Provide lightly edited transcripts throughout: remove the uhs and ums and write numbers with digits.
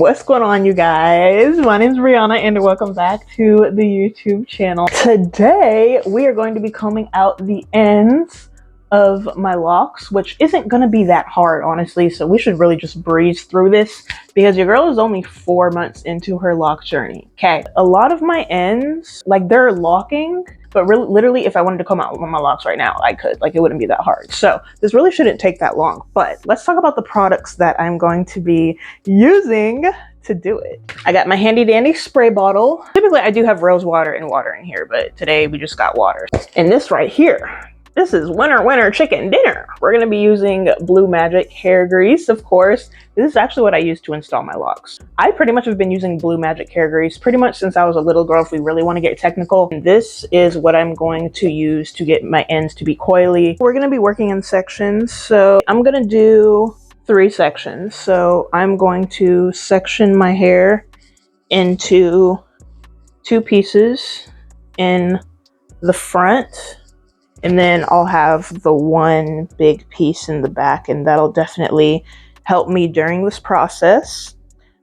What's going on, you guys? My name is Bre'Aunna and welcome back to the YouTube channel. Today we are going to be combing out the ends of my locks, which isn't going to be that hard, honestly, so we should really just breeze through this because your girl is only 4 months into her lock journey. Okay, a lot of my ends, like, they're locking, but really, literally, if I wanted to comb out my locks right now, I could. Like, it wouldn't be that hard. So this really shouldn't take that long. But let's talk about the products that I'm going to be using to do it. I got my handy dandy spray bottle. Typically, I do have rose water and water in here, but today we just got water. And this right here, this is winter chicken dinner. We're gonna be using Blue Magic hair grease, of course. This is actually what I use to install my locks. I pretty much have been using Blue Magic hair grease pretty much since I was a little girl, if we really want to get technical. And this is what I'm going to use to get my ends to be coily. We're gonna be working in sections, so I'm gonna do 3 sections. So I'm going to section my hair into 2 pieces in the front, and then I'll have the one big piece in the back, and that'll definitely help me during this process,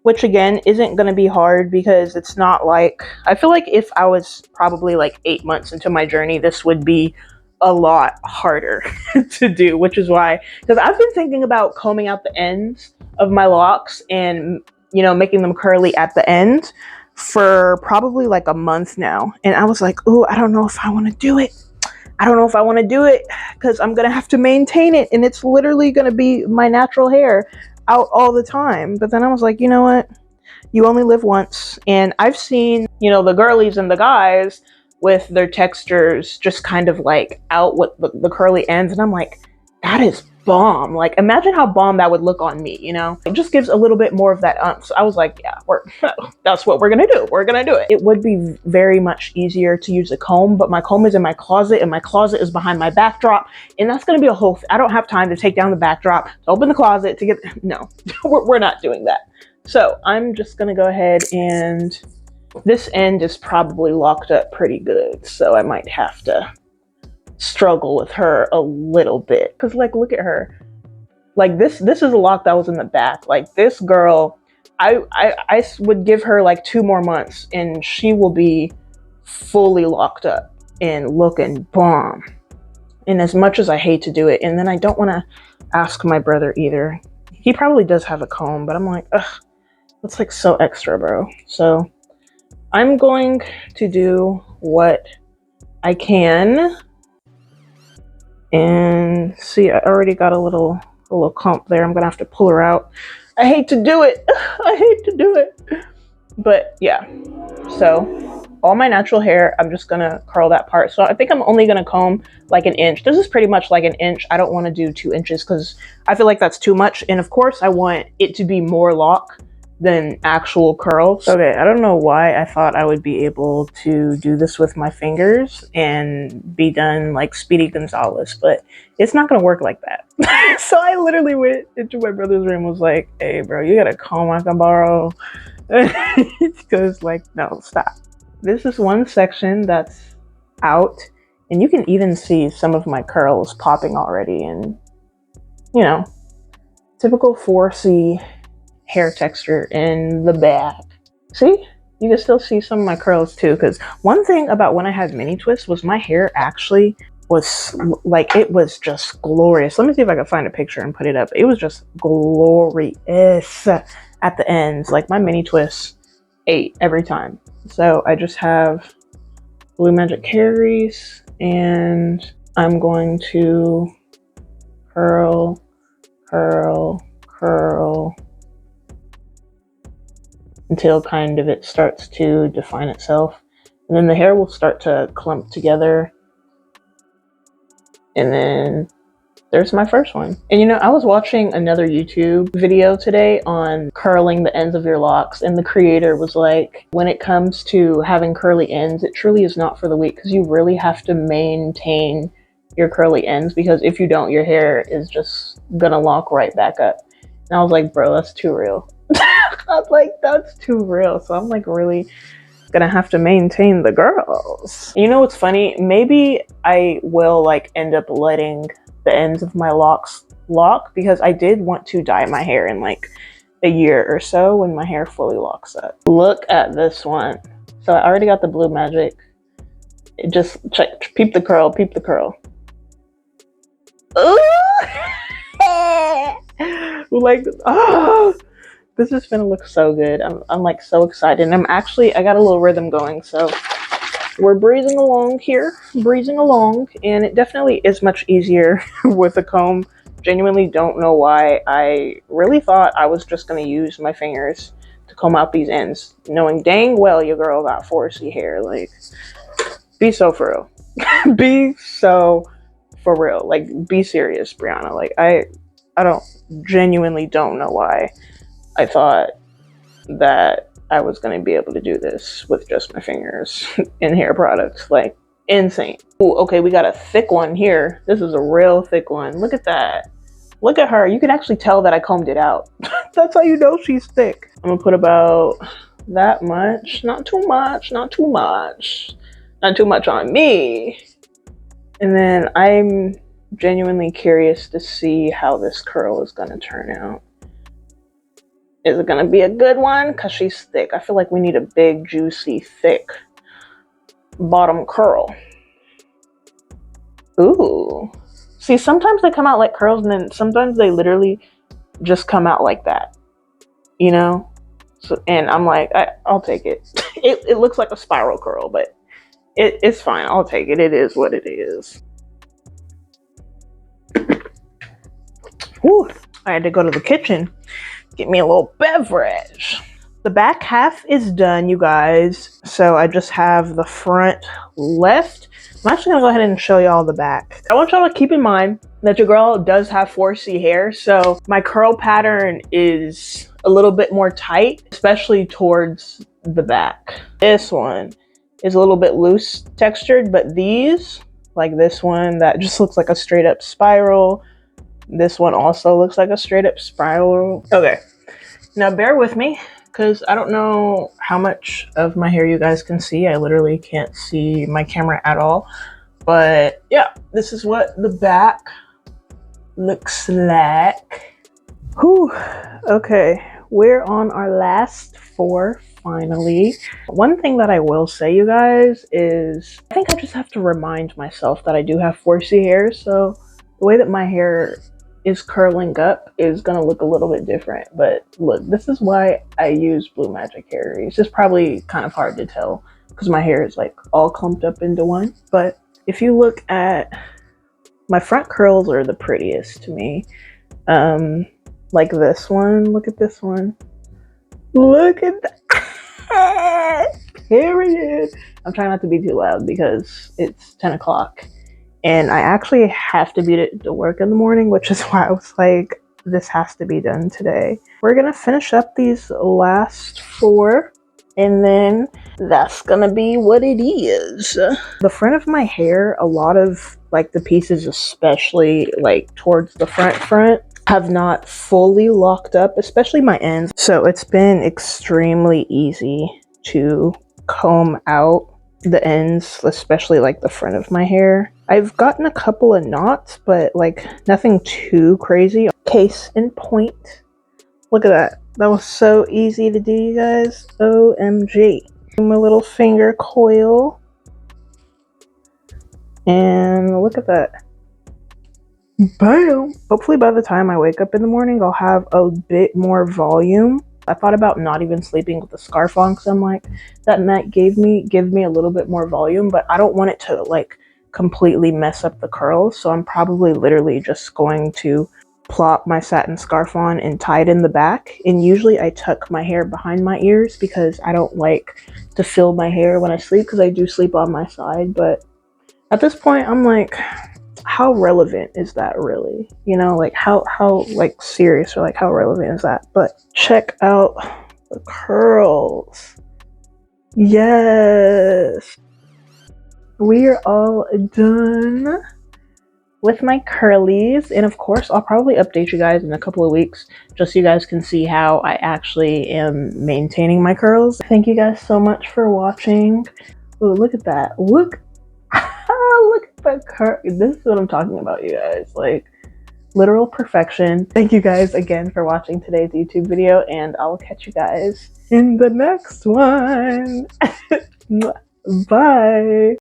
which again isn't going to be hard because it's not like, I feel like if I was probably like 8 months into my journey, this would be a lot harder to do, which is why, because I've been thinking about combing out the ends of my locks and, you know, making them curly at the end for probably like a month now, and I was like, oh, I don't know if I want to do it. I don't know if I want to do it because I'm going to have to maintain it, and it's literally going to be my natural hair out all the time. But then I was like, you know what? You only live once. And I've seen, you know, the girlies and the guys with their textures just kind of like out with the curly ends. And I'm like, that is bomb. Like, imagine how bomb that would look on me, you know? It just gives a little bit more of that umph. So I was like, yeah, that's what we're gonna do. We're gonna do it. It would be very much easier to use a comb, but my comb is in my closet, and my closet is behind my backdrop, and that's gonna be a whole I don't have time to take down the backdrop, to open the closet, to get, no, we're not doing that. So I'm just gonna go ahead, and this end is probably locked up pretty good, so I might have to struggle with her a little bit, because like, look at her. Like, this is a lock that was in the back. Like, this girl, I would give her like 2 more months and she will be fully locked up and looking bomb. And as much as I hate to do it, and then I don't want to ask my brother either. He probably does have a comb, but I'm like, ugh, that's like so extra, bro. So I'm going to do what I can. And see, I already got a little clump there. I'm gonna have to pull her out. I hate to do it. I hate to do it. But yeah, so all my natural hair, I'm just gonna curl that part. So I think I'm only gonna comb like 1 inch. This is pretty much like 1 inch. I don't want to do 2 inches because I feel like that's too much. And of course, I want it to be more lock than actual curls. Okay, I don't know why I thought I would be able to do this with my fingers and be done like Speedy Gonzalez, but it's not gonna work like that. So I literally went into my brother's room and was like, hey bro, you got a comb I can borrow? Because like, no, stop. This is one section that's out, and you can even see some of my curls popping already, and you know, typical 4C hair texture in the back. See, you can still see some of my curls too, because one thing about when I had mini twists was my hair actually was like, it was just glorious. Let me see if I can find a picture and put it up. It was just glorious at the ends. Like, my mini twists ate every time. So I just have Blue Magic hair grease, and I'm going to curl until kind of it starts to define itself, and then the hair will start to clump together. And then there's my first one. And you know, I was watching another YouTube video today on curling the ends of your locks, and the creator was like, when it comes to having curly ends, it truly is not for the weak, because you really have to maintain your curly ends, because if you don't, your hair is just gonna lock right back up. And I was like, bro, that's too real. I was like, that's too real. So I'm like really gonna have to maintain the girls. You know what's funny? Maybe I will like end up letting the ends of my locks lock, because I did want to dye my hair and like a year or so when my hair fully locks up. Look at this one. So I already got the Blue Magic. It just check, peep the curl, peep the curl. Ooh! Like, oh, this is gonna look so good. I'm like so excited. And I got a little rhythm going, so we're breezing along here, and it definitely is much easier with a comb. Genuinely don't know why. I really thought I was just gonna use my fingers to comb out these ends, knowing dang well your girl got 4C hair. Like, be so for real. Be so for real. Like, be serious, Bre'Aunna. Like, I genuinely don't know why I thought that I was going to be able to do this with just my fingers and hair products. Like, insane. Ooh, okay, we got a thick one here. This is a real thick one. Look at that. Look at her. You can actually tell that I combed it out. That's how you know she's thick. I'm gonna put about that much. Not too much, not too much. Not too much on me. And then I'm genuinely curious to see how this curl is gonna turn out. Is it gonna be a good one? Cause she's thick. I feel like we need a big, juicy, thick bottom curl. Ooh. See, sometimes they come out like curls and then sometimes they literally just come out like that. You know? So, and I'm like, I'll take it. It looks like a spiral curl, but it's fine. I'll take it. It is what it is. Whew. I had to go to the kitchen, get me a little beverage. The back half is done, you guys. So I just have the front left. I'm actually gonna go ahead and show y'all the back. I want y'all to keep in mind that your girl does have 4C hair, so my curl pattern is a little bit more tight, especially towards the back. This one is a little bit loose textured, but these, like this one that just looks like a straight up spiral. This one also looks like a straight up spiral. Okay, now bear with me because I don't know how much of my hair you guys can see. I literally can't see my camera at all. But yeah, this is what the back looks like. Whew. Okay, we're on our last 4 finally. One thing that I will say, you guys, is I think I just have to remind myself that I do have 4C hair. So the way that my hair is curling up is gonna look a little bit different. But look, this is why I use Blue Magic hair. It's just probably kind of hard to tell because my hair is like all clumped up into one. But if you look at my front curls are the prettiest to me. Like this one, look at this one. Look at that. Period. I'm trying not to be too loud because it's 10 o'clock. And I actually have to be to work in the morning, which is why I was like, this has to be done today. We're gonna finish up these last 4, and then that's gonna be what it is. The front of my hair, a lot of like the pieces, especially like towards the front, have not fully locked up, especially my ends. So it's been extremely easy to comb out the ends, especially like the front of my hair. I've gotten a couple of knots, but like nothing too crazy. Case in point, look at that. That was so easy to do, you guys. OMG. My little finger coil. And look at that. Bam! Hopefully by the time I wake up in the morning, I'll have a bit more volume. I thought about not even sleeping with the scarf on because I'm like, that might give me a little bit more volume, but I don't want it to like completely mess up the curls. So I'm probably literally just going to plop my satin scarf on and tie it in the back. And usually I tuck my hair behind my ears because I don't like to feel my hair when I sleep because I do sleep on my side. But at this point, I'm like, how relevant is that really? You know, like how like serious or like how relevant is that? But check out the curls. Yes. We are all done with my curlies, and of course I'll probably update you guys in a couple of weeks just so you guys can see how I actually am maintaining my curls. Thank you guys so much for watching. Ooh, look at that. Look at the curl. This is what I'm talking about, you guys. Like, literal perfection. Thank you guys again for watching today's YouTube video, and I will catch you guys in the next one. Bye.